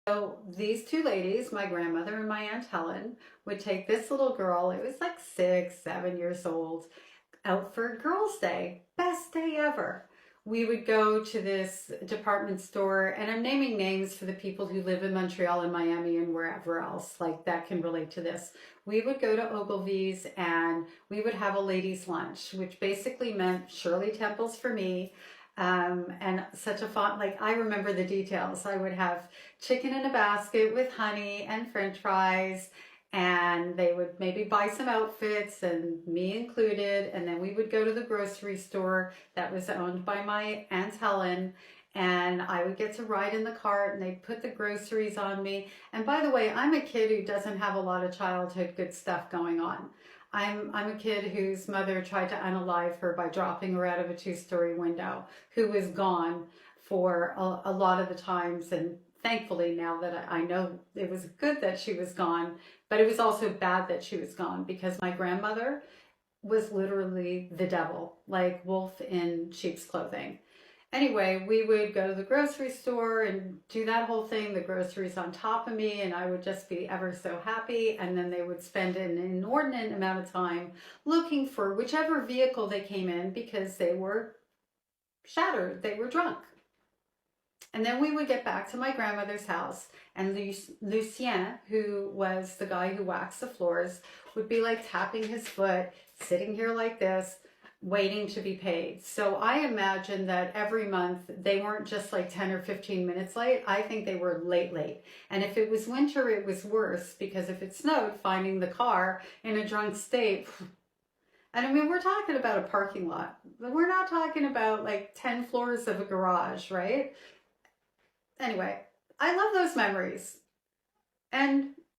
So these two ladies, my grandmother and my Aunt Helen, would take this little girl, it was like 6, 7 years old, out for girls' day. Best day ever. We would go to this department store, and I'm naming names for the people who live in Montreal and Miami and wherever else, like that can relate to this. We would go to Ogilvy's and we would have a ladies' lunch, which basically meant Shirley Temples for me. And such a fun, like I remember the details. I would have chicken in a basket with honey and french fries, and they would maybe buy some outfits and me included, and then we would go to the grocery store that was owned by my Aunt Helen, and I would get to ride in the cart and they'd put the groceries on me. And by the way, I'm a kid who doesn't have a lot of childhood good stuff going on. I'm a kid whose mother tried to unalive her by dropping her out of a two-story window, who was gone for a lot of the times. And thankfully, now that I know, it was good that she was gone, but it was also bad that she was gone because my grandmother was literally the devil, like wolf in sheep's clothing. Anyway, we would go to the grocery store and do that whole thing, the groceries on top of me, and I would just be ever so happy. And then they would spend an inordinate amount of time looking for whichever vehicle they came in because they were shattered, they were drunk. And then we would get back to my grandmother's house, and Lucien, who was the guy who waxed the floors, would be like tapping his foot, sitting here like this, waiting to be paid. So I imagine that every month they weren't just like 10 or 15 minutes late. I think they were late, late. And if it was winter, it was worse because if it snowed, finding the car in a drunk state. And I mean, we're talking about a parking lot. We're not talking about like 10 floors of a garage, right? Anyway, I love those memories. And